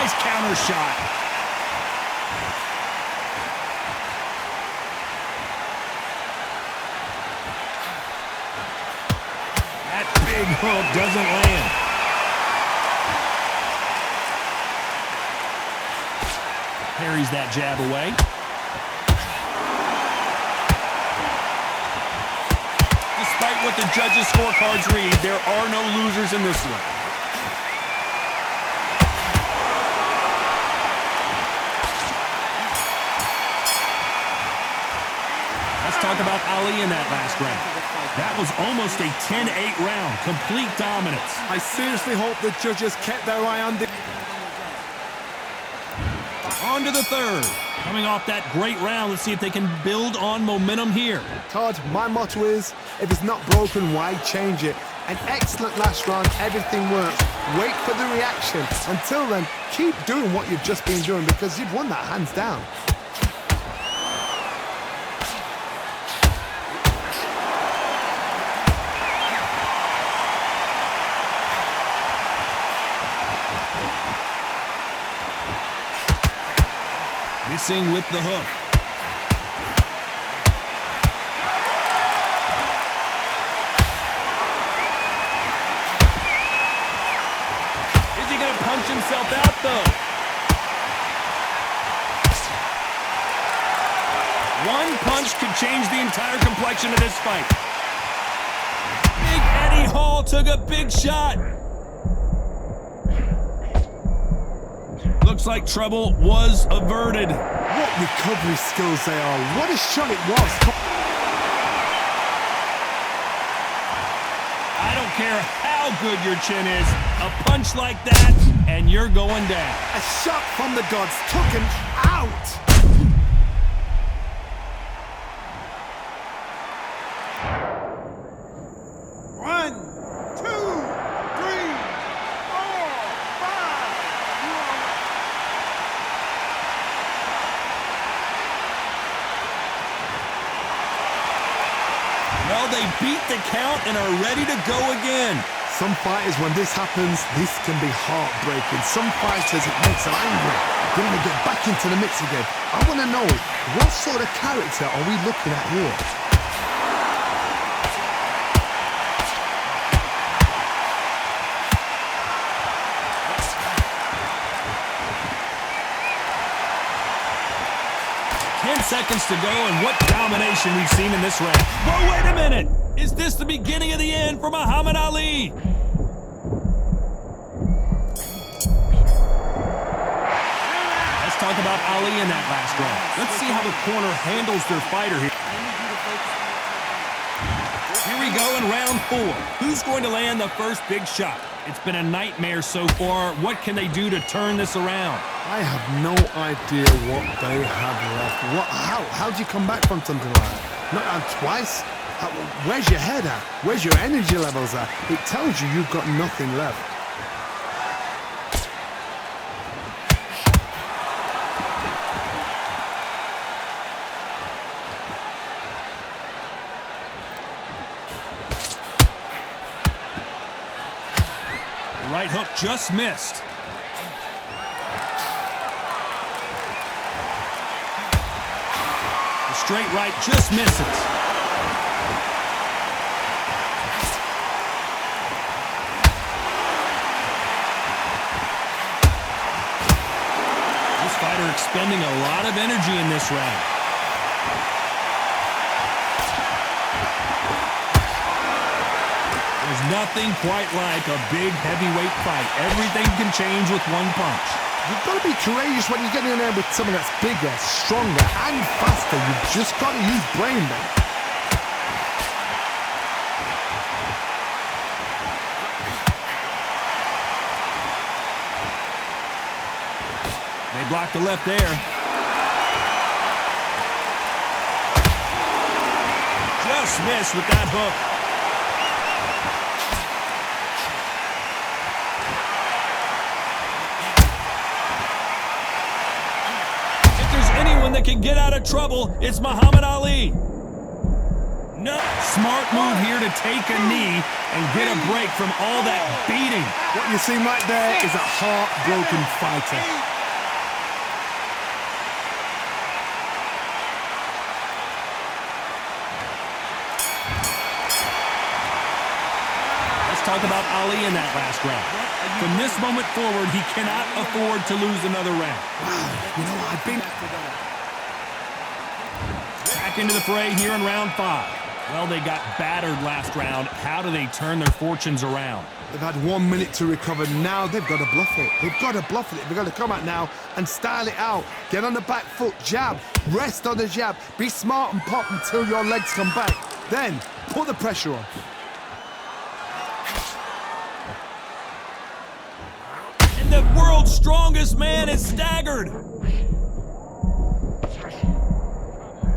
Nice counter shot. That big hook doesn't land. Parries that jab away. Despite what the judges' scorecards read, there are no losers in this one. Let's talk about Ali in that last round. That was almost a 10-8 round. Complete dominance. I seriously hope the judges kept their eye on the... On to the third. Coming off that great round, let's see if they can build on momentum here. Todd, my motto is, if it's not broken, why change it? An excellent last round, everything works. Wait for the reaction. Until then, keep doing what you've just been doing because you've won that hands down. Missing with the hook. Is he going to punch himself out, though? One punch could change the entire complexion of this fight. Big Eddie Hall took a big shot. Looks like trouble was averted. What recovery skills they are. What a shot it was. I don't care how good your chin is. A punch like that, and you're going down. A shot from the gods took him out. Well, they beat the count and are ready to go again. Some fighters, when this happens, this can be heartbreaking. Some fighters, it makes them angry. They want to get back into the mix again. I want to know, what sort of character are we looking at here? Seconds to go, and what domination we've seen in this round. But wait a minute! Is this the beginning of the end for Muhammad Ali? Let's talk about Ali in that last round. Let's see how the corner handles their fighter here. Here we go in round 4. Who's going to land the first big shot? It's been a nightmare so far. What can they do to turn this around? I have no idea what they have left. How do you come back from something like that? Not out twice? Where's your head at? Where's your energy levels at? It tells you you've got nothing left. The right hook just missed. Straight right just misses. This fighter expending a lot of energy in this round. There's nothing quite like a big heavyweight fight. Everything can change with one punch. You've got to be courageous when you get in there with someone that's bigger, stronger, and faster. You've just got to use brain then. They blocked the left there. Just missed with that hook. That can get out of trouble, it's Muhammad Ali. No. Smart move here to take a knee and get a break from all that beating. What you see right there is a heartbroken fighter. Let's talk about Ali in that last round. From this moment forward, he cannot afford to lose another round. Wow, you know, I've been... Back into the fray here in round 5. Well, they got battered last round. How do they turn their fortunes around? They've had 1 minute to recover. Now they've got to bluff it. They've got to bluff it. They've got to come out now and style it out. Get on the back foot, jab, rest on the jab. Be smart and pop until your legs come back. Then put the pressure on. And the world's strongest man is staggered.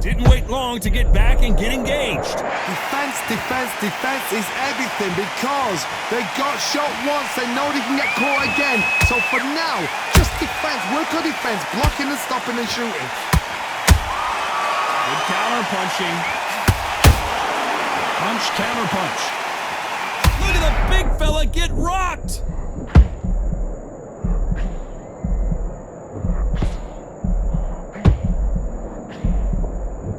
Didn't wait long to get back and get engaged. Defense, defense, defense is everything because they got shot once. They know they can get caught again. So for now, just defense, work on defense, blocking and stopping and shooting. Good counter punching. Punch, counter punch. Look at the big fella get rocked.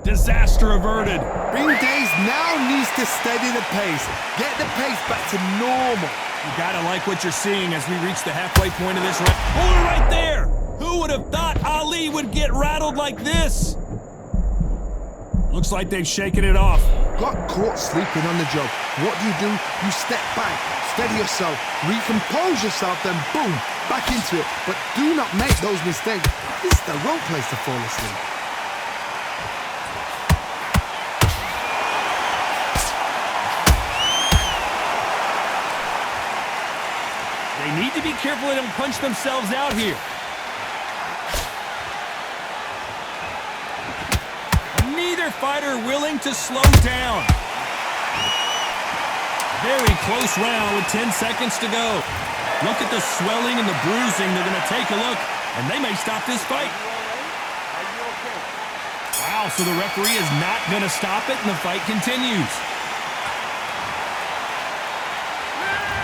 Disaster averted. Being dazed now needs to steady the pace. Get the pace back to normal. You gotta like what you're seeing as we reach the halfway point of this round. Hold it right there! Who would have thought Ali would get rattled like this? Looks like they've shaken it off. Got caught sleeping on the job. What do? You step back, steady yourself, recompose yourself, then boom, back into it. But do not make those mistakes. This is the wrong place to fall asleep. They need to be careful they don't punch themselves out here. Neither fighter willing to slow down. Very close round with 10 seconds to go. Look at the swelling and the bruising. They're going to take a look, and they may stop this fight. Wow, so the referee is not going to stop it, and the fight continues.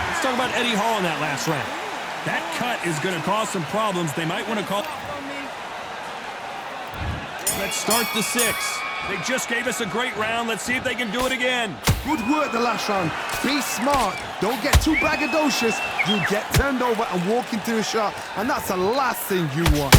Let's talk about Eddie Hall in that last round. That cut is going to cause some problems. They might want to call... Let's start the 6. They just gave us a great round. Let's see if they can do it again. Good work the last round. Be smart. Don't get too braggadocious. You get turned over and walk into a shot, and that's the last thing you want.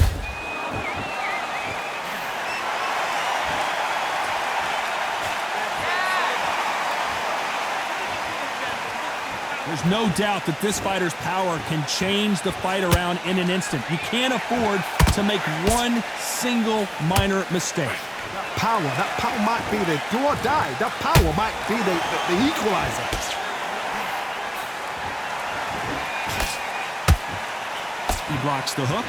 There's no doubt that this fighter's power can change the fight around in an instant. You can't afford to make one single minor mistake. That power might be the do or die. That power might be the equalizer. He blocks the hook.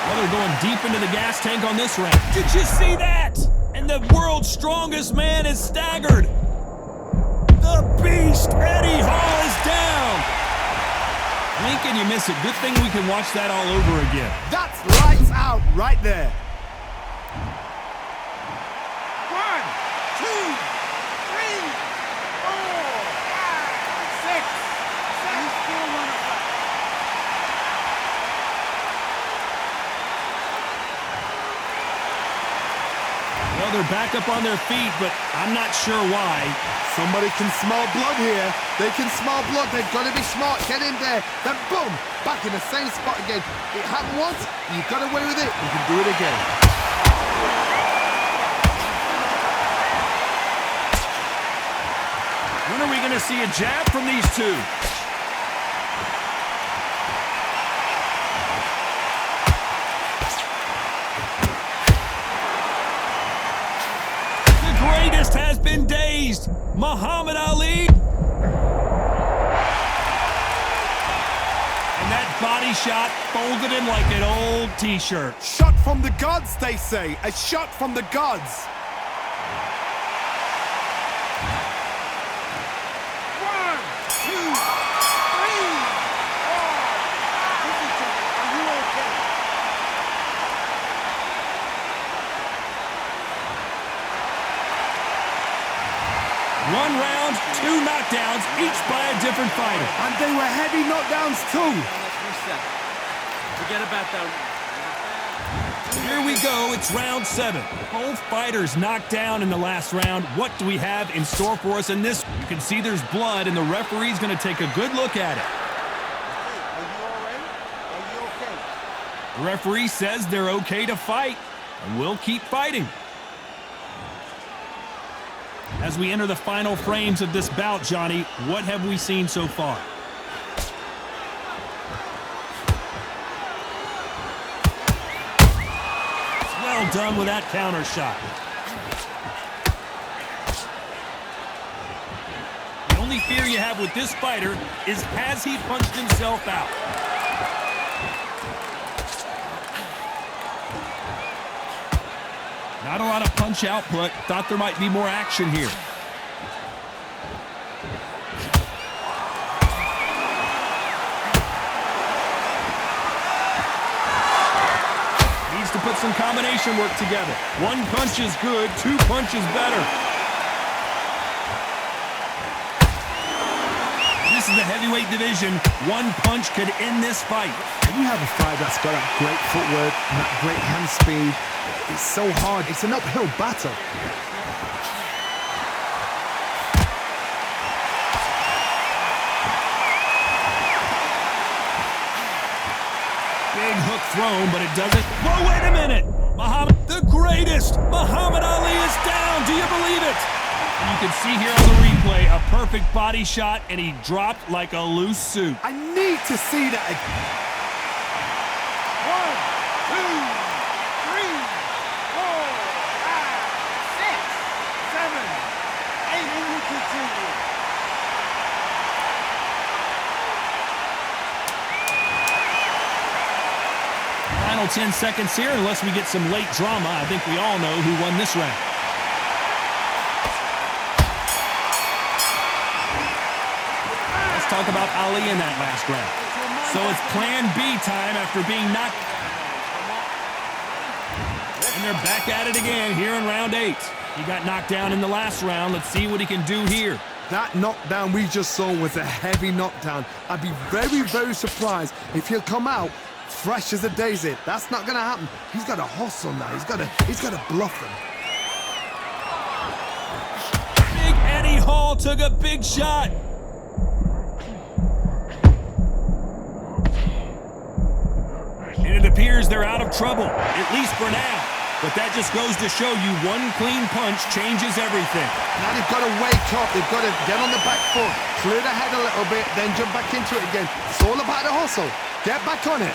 Well, they're going deep into the gas tank on this round. Did you see that? And the world's strongest man is staggered. The beast, Eddie Hall, is down. Lincoln, you miss it. Good thing we can watch that all over again. That's lights out right there. 1, 2, 3, 4, 5, 6, 7, still one of them. Well, they're back up on their feet, but I'm not sure why. Somebody can smell blood here. They can smell blood. They've got to be smart. Get in there. Then boom, back in the same spot again. It happened once. You got away with it. You can do it again. When are we going to see a jab from these two? The greatest has been dazed. Muhammad Ali. And that body shot folded him like an old t-shirt. Shot from the gods, they say. A shot from the gods. 1, 2, 3, 4. Are you 1 round, 2 knockdowns, each by a different fighter. And they were heavy knockdowns too. Let's reset. Forget about that. Here we go, it's round 7. Both fighters knocked down in the last round. What do we have in store for us in this? You can see there's blood, and the referee's going to take a good look at it. Are you all right? Are you okay? The referee says they're okay to fight, and we'll keep fighting. As we enter the final frames of this bout, Johnny, what have we seen so far? Well done with that counter shot. The only fear you have with this fighter is, has he punched himself out? Not a lot of punch output. Thought there might be more action here. Needs to put some combination work together. 1 punch is good, 2 punches better. This is the heavyweight division. 1 punch could end this fight. When you have a fight that's got that great footwork and that great hand speed, it's so hard. It's an uphill battle. Big hook thrown, but it doesn't. Whoa, wait a minute! Muhammad, the greatest! Muhammad Ali is down! Do you believe it? And you can see here on the replay, a perfect body shot, and he dropped like a loose suit. I need to see that again. 10 seconds here, unless we get some late drama. I think we all know who won this round. Let's talk about Ali in that last round. So it's plan B time after being knocked. And they're back at it again here in round 8. He got knocked down in the last round. Let's see what he can do here. That knockdown we just saw was a heavy knockdown. I'd be very, very surprised if he'll come out fresh as a daisy. That's not gonna happen. He's got to hustle now. He's got to bluff him. Big Eddie Hall took a big shot. And it appears they're out of trouble, at least for now. But that just goes to show you 1 clean punch changes everything. Now they've got to wake up. They've got to get on the back foot, clear the head a little bit, then jump back into it again. It's all about the hustle. Get back on it.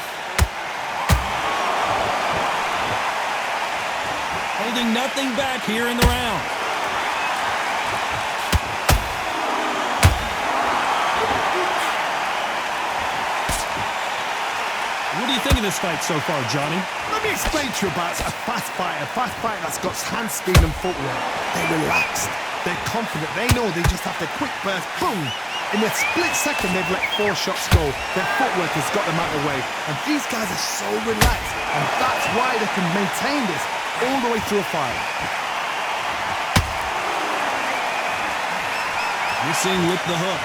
Holding nothing back here in the round. What do you think of this fight so far, Johnny? Let me explain to you about a fast fighter that's got hand speed and footwork. They're relaxed. They're confident. They know they just have to quick burst, boom. In a split second, they've let 4 shots go. Their footwork has got them out of the way. And these guys are so relaxed. And that's why they can maintain this all the way through a fight. Missing with the hook.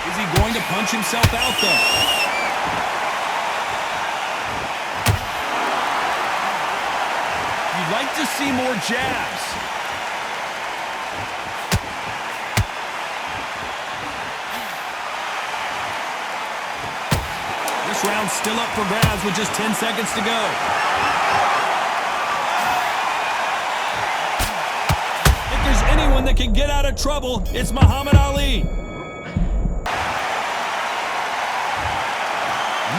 Is he going to punch himself out, though? You'd like to see more jabs. This round's still up for grabs with just 10 seconds to go. If there's anyone that can get out of trouble, it's Muhammad Ali.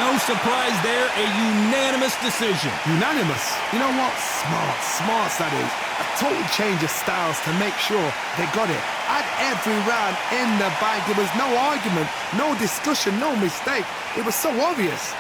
No surprise there, a unanimous decision. Unanimous? You know what? Smart that is. A total change of styles to make sure they got it. At every round in the bag, there was no argument, no discussion, no mistake. It was so obvious.